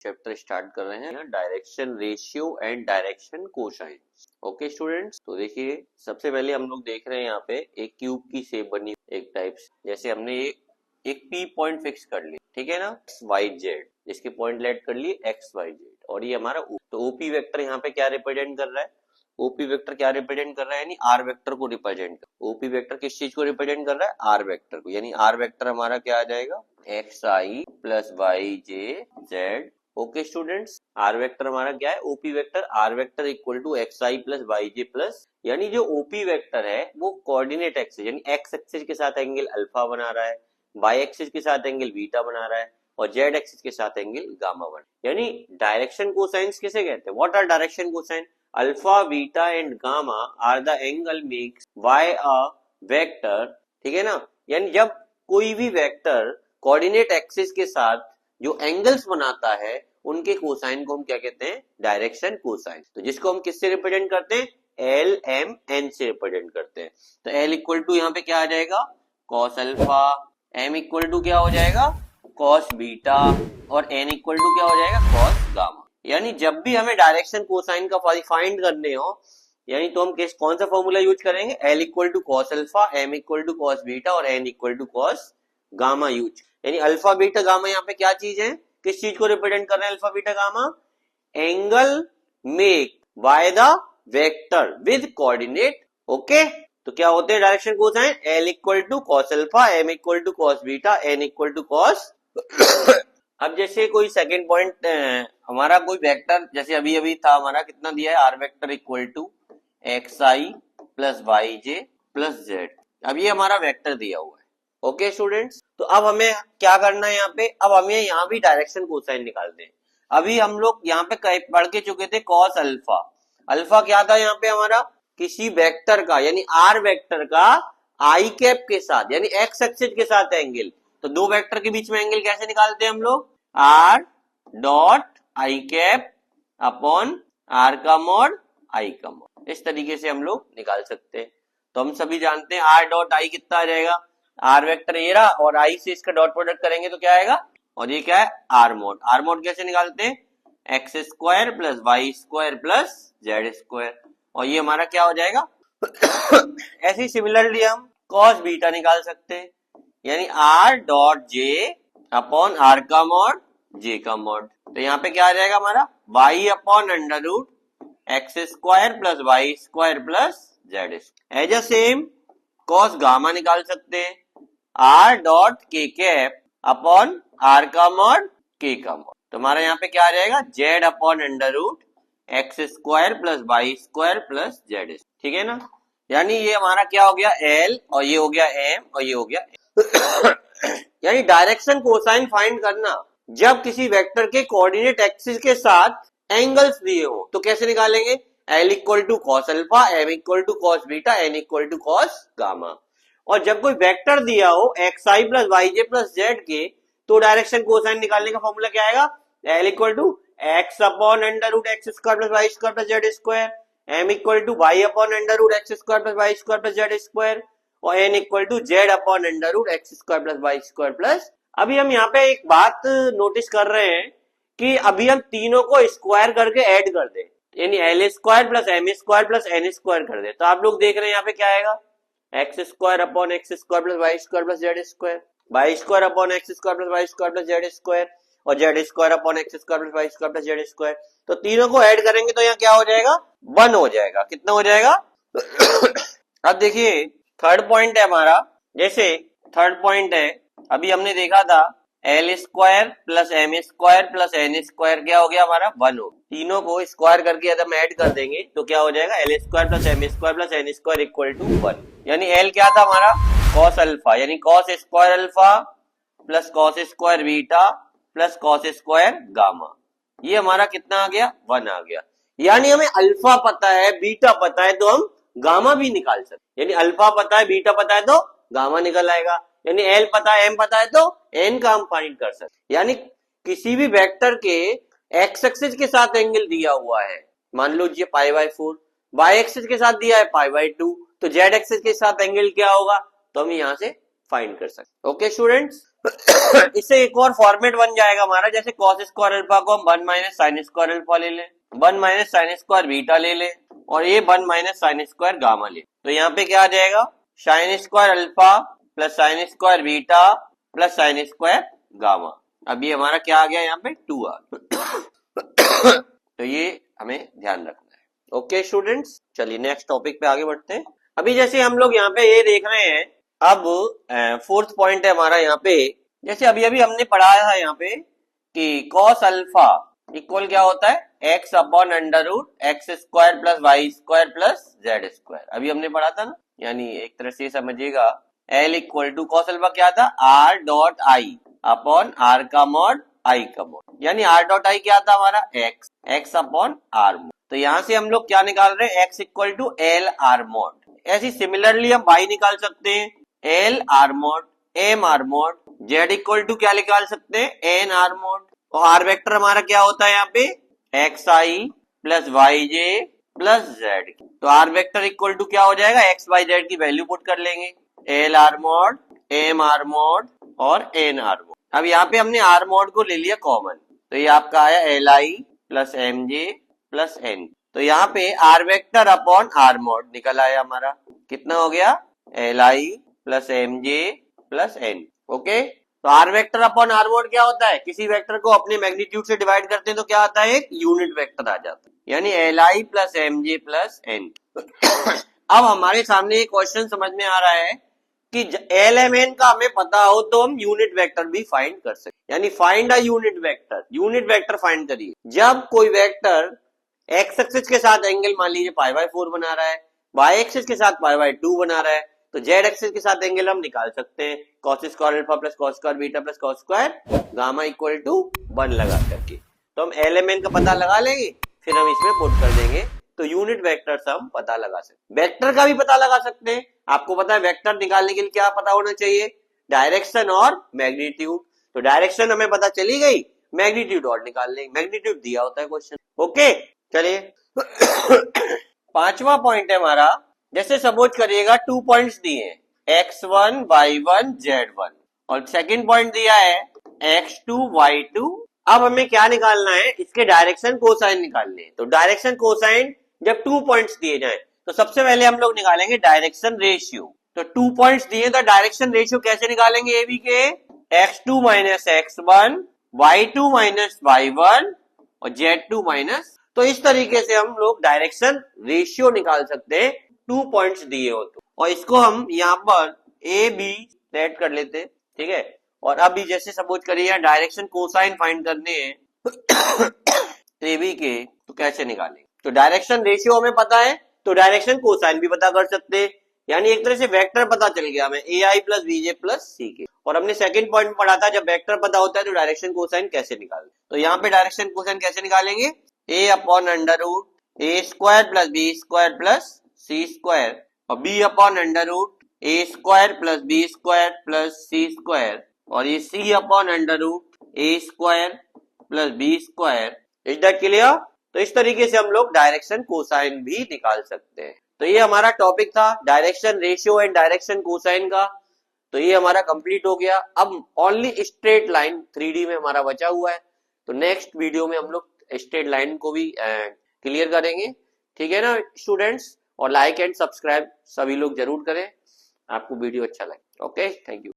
Chapter start कर रहे हैं direction ratio and direction cosine. Okay students, तो देखिए सबसे पहले हम लोग देख रहे हैं यहाँ पे एक क्यूब की शेप बनी एक टाइप से, जैसे हमने एक पी पॉइंट फिक्स कर लिया, ठीक है ना, एक्स वाई जेड, जिसके पॉइंट लेट कर लिए एक्स वाई जेड, और ये हमारा तो ओपी वेक्टर यहाँ पे क्या रिप्रेजेंट कर रहा है, ओपी वेक्टर क्या रिप्रेजेंट कर रहा है, यानी आर वेक्टर को रिप्रेजेंट कर, ओपी वेक्टर किस चीज को रिप्रेजेंट कर रहा है, आर वेक्टर को, यानी आर वेक्टर हमारा क्या आ जाएगा, एक्स आई plus Y j z. Okay students, r vector हमारा क्या है, OP vector, r vector equal to x I plus Y J plus, यानी जो ओपी वेक्टर है वो कोऑर्डिनेट एक्सिस यानी एक्स एक्सिस के साथ एंगल अल्फा बना रहा है, वाई एक्सिस के साथ एंगल बीटा बना रहा है, और जेड एक्सिस के साथ एंगल गामा बना, यानी डायरेक्शन कोसाइंस किसे कहते हैं, what are direction cosine, alpha beta and gamma are the angle makes by a vector, ठीक है ना, यानी जब कोई भी वेक्टर कोऑर्डिनेट एक्सिस के साथ जो एंगल्स बनाता है उनके कोसाइन को हम क्या कहते हैं, डायरेक्शन कोसाइन। तो जिसको हम किससे रिप्रेजेंट करते हैं, एल एम एन से रिप्रेजेंट करते हैं। तो एल इक्वल टू यहाँ पे क्या आ जाएगा, cos alpha, M equal to क्या हो जाएगा, कॉस बीटा, और एन इक्वल टू क्या हो जाएगा, कॉस गामा। यानी जब भी हमें डायरेक्शन कोसाइन का फाइंड करने हो, यानी तो हम कौन सा फॉर्मूला यूज करेंगे, L equal to cos alpha, M equal to cos beta और N equal to cos gamma use. यानी अल्फा बीटा गामा यहाँ पे क्या चीज है, किस चीज को रिप्रेजेंट कर रहे हैं, alpha beta gamma, angle make by the vector with coordinate. Okay, तो क्या होते हैं direction cosine, l equal to cos alpha, M equal to cos beta, n equal to cos अब जैसे कोई सेकंड पॉइंट हमारा कोई वेक्टर, जैसे अभी अभी था हमारा कितना दिया है, r vector equal to x I plus Y J plus z, अब ये हमारा वेक्टर दिया हुआ है। ओके स्टूडेंट्स, तो अब हमें क्या करना है यहाँ पे, अब हमें यहाँ भी डायरेक्शन कोसाइन निकालते हैं। अभी हम लोग यहाँ पे पढ़ के चुके थे कॉस अल्फा, अल्फा क्या था यहाँ पे हमारा, किसी वेक्टर का यानी आर वेक्टर का आई कैप के साथ यानी एक्स एक्सिस के साथ एंगल, तो दो वेक्टर के बीच में एंगल कैसे निकालते हैं हम लोग, r dot i cap upon are का मॉड आई का मॉड, इस तरीके से हम लोग निकाल सकते हैं। तो हम सभी जानते हैं आर डॉट आई कितना आ जाएगा, आर वेक्टर ये रहा और आई से इसका डॉट प्रोडक्ट करेंगे तो क्या आएगा, और ये क्या है आर मोड। आर मोड कैसे निकालते हैं, x square plus Y square plus Z square, और ये हमारा क्या हो जाएगा ऐसे ही सिमिलरली हम कॉस बीटा निकाल सकते हैं, यानी are dot j upon are का मॉड जे का मॉड। तो यहाँ पे क्या आ जाएगा हमारा, y upon under root x square plus Y square plus Z square. As a same cos gamma निकाल सकते हैं, r dot k cap upon are का मॉड के का मॉड। तो हमारा यहाँ पे क्या आ जाएगा, z upon under root x square plus Y square plus z, ठीक है ना। यानी ये हमारा क्या हो गया, एल, और ये हो गया एम, और ये हो गया यानी डायरेक्शन कोसाइन फाइंड करना जब किसी वेक्टर के कोऑर्डिनेट एक्सिस के साथ एंगल्स दिए हो, तो कैसे निकालेंगे, l equal to cos alpha, M equal to cos beta, n equal to cos gamma. और जब कोई वेक्टर दिया हो एक्स आई प्लस वाई जे प्लस जेड के, तो डायरेक्शन कोसाइन निकालने का फॉर्मूला क्या आएगा, l equal to x upon under root x square plus Y square plus Z square, m equal to y upon under root x square plus Y square plus Z square, और N equal to z upon under root x square plus Y square plus. अभी हम यहाँ पे एक बात notice कर रहे हैं कि अभी हम तीनों को स्क्वायर करके ऐड कर दें, यानी l square plus m square plus n square कर दे, तो आप लोग देख रहे हैं यहाँ पे क्या आएगा, X square upon X square plus Y square plus Z square, Y square upon X square plus Y square plus Z square, और Z square upon X square plus Y square plus Z square. तो तीनों को add करेंगे तो यहाँ क्या हो जाएगा, 1 हो जाएगा। कितना हो जाएगा अब देखिए थर्ड पॉइंट है हमारा, जैसे थर्ड पॉइंट है अभी हमने देखा था l square plus m square plus n square क्या हो गया हमारा, 1 हो। तीनों को स्क्वायर करके यदि हम ऐड कर देंगे तो क्या हो जाएगा, l square plus m square plus n square equal to 1, यानी एल क्या था हमारा, कॉस अल्फा, यानी cos square alpha plus cos square beta plus cos square gamma, ये हमारा कितना आ गया, 1 आ गया। यानी हमें अल्फा पता है, बीटा पता है, तो हम गामा भी निकाल सकते, यानी अल्फा पता है, बीटा पता है, तो गामा निकल आएगा, यानी एल पता है, एम पता है, तो एन का हम फाइंड कर सकते। यानी किसी भी वेक्टर के एक्स एक्सिस के साथ एंगल दिया हुआ है, मान लीजिए पाई बाय 4, वाई एक्सिस के साथ दिया है पाई बाय 2, तो जेड एक्सिस के साथ एंगल क्या होगा, तो हम यहाँ से फाइंड कर सकते। ओके स्टूडेंट्स, इससे एक और फॉर्मेट बन जाएगा हमारा, जैसे कॉस स्क्वायर अल्फा को हम 1 माइनस साइन स्क्वायर अल्फा ले लें, 1 माइनस साइन स्क्वायर बीटा ले लें, और ये 1 माइनस साइन स्क्वायर गामा ले। तो यहाँ पे क्या आ जाएगा, sine square alpha plus sine square beta plus sine square gamma. अब ये हमारा क्या आ गया, यहाँ पे 2 आ गया। तो ये हमें ध्यान रखना है। ओके स्टूडेंट्स, चलिए नेक्स्ट टॉपिक पे आगे बढ़ते हैं। अभी जैसे हम लोग यहाँ पे ये देख रहे हैं, अब फोर्थ पॉइंट है हमारा यहाँ पे, जैसे अभी अभी हमने पढ़ाया है यहाँ पे कि कॉस अल्फा इक्वल क्या होता है, x upon under root x square plus Y square plus Z square. अभी हमने पढ़ा था ना, यानी एक तरह से समझिएगा, L equal to cos alpha क्या था, R dot I upon are का मॉड आई का मॉड, यानी आर डॉट आई क्या था हमारा, X, X upon R mod. तो यहां से हम लोग क्या निकाल रहे हैं, X equal to L R mod. ऐसी सिमिलरली हम वाई निकाल सकते हैं, L R mod M R mod. Z equal to क्या निकाल सकते हैं, एन आर मॉड। और आर वेक्टर हमारा क्या होता है यहाँ पे, एक्स आई प्लस वाई जे प्लस जेड। तो आर वेक्टर इक्वल टू क्या हो जाएगा, एक्स वाई जेड की वैल्यू पुट कर लेंगे, L R mod M R mod और एन आर मॉड। अब यहाँ पे हमने आर मॉड को ले लिया कॉमन, तो ये आपका आया L I plus M J plus N. तो यहाँ पे R vector upon R mod निकल आया हमारा, कितना हो गया, L I plus M J plus N. Okay, तो R vector upon R mod क्या होता है, किसी वेक्टर को अपने मैग्नीट्यूड से डिवाइड करते हैं तो क्या आता है, एक यूनिट वेक्टर आ जाता है, यानी L I plus M J plus N. अब हमारे सामने एक क्वेश्चन समझ में आ रहा है कि एल एम एन का हमें पता हो तो हम यूनिट वेक्टर भी फाइंड कर सकते, यानी find a unit vector. Unit vector find करिए, जब कोई वेक्टर एक्स एक्सिस के साथ एंगल मान लीजिए पाई बाय 4 बना रहा है, वाई एक्सिस के साथ पाई बाय 2 बना रहा है, तो जेड एक्सिस के साथ एंगल हम निकाल सकते हैं, cos square alpha plus cos square beta plus cos square gamma equal to 1 लगा करके। तो हम एल एम एन का पता लगा लेंगे, फिर हम इसमें पुट कर देंगे, तो यूनिट वेक्टर हम पता लगा सकते। वेक्टर का भी पता लगा सकते हैं, आपको पता है वेक्टर निकालने के लिए क्या पता होना चाहिए, डायरेक्शन और मैग्नीट्यूड। तो डायरेक्शन हमें पता चली गई, मैग्नीट्यूड और निकाल लेंगे, मैग्नीट्यूड दिया होता है क्वेश्चन। ओके चलिए, पांचवा पॉइंट है हमारा, जैसे सपोज करिएगा 2 पॉइंट्स दिए हैं, x1 y1 z1, और सेकंड पॉइंट दिया है x2 y2। अब हमें क्या निकालना है, इसके डायरेक्शन कोसाइन निकालने हैं। तो डायरेक्शन कोसाइन जब 2 पॉइंट्स दिए जाए तो सबसे पहले हम लोग निकालेंगे डायरेक्शन रेशियो। तो 2 पॉइंट्स दिए तो डायरेक्शन रेशियो कैसे निकालेंगे, ए बी के, x2 minus x1 y2 minus y1 और z2 माइनस। तो इस तरीके से हम लोग डायरेक्शन रेशियो निकाल सकते हैं 2 पॉइंट्स दिए हो तो, और इसको हम यहाँ पर ए बी सेट कर लेते हैं, ठीक है। और अभी जैसे सपोज करिए डायरेक्शन कोसाइन फाइंड करने हैं ए बी के, तो कैसे निकालेंगे, तो डायरेक्शन रेशियो हमें पता है तो डायरेक्शन कोसाइन भी पता कर सकते हैं, यानी एक तरह से वेक्टर पता चल गया हमें, ए आई प्लस बी जे प्लस सी के। और हमने सेकंड पॉइंट पढ़ा था, जब वेक्टर पता होता है तो डायरेक्शन कोसाइन कैसे निकालें। तो यहाँ पे डायरेक्शन कोसाइन कैसे निकालेंगे, A upon under root A square plus B square plus C square, और B upon under root A square plus B square plus C square, और ये C upon under root A square plus B square. Is that clear. तो इस तरीके से हम लोग direction cosine भी निकाल सकते हैं। तो ये हमारा टॉपिक था direction ratio and direction cosine का, तो ये हमारा कंप्लीट हो गया। अब ओनली स्ट्रेट लाइन 3D में हमारा बचा हुआ है, तो नेक्स्ट वीडियो में हम लोग स्ट्रेट लाइन को भी क्लियर करेंगे, ठीक है ना स्टूडेंट्स। और लाइक एंड सब्सक्राइब सभी लोग जरूर करें, आपको वीडियो अच्छा लगे। Okay, thank you.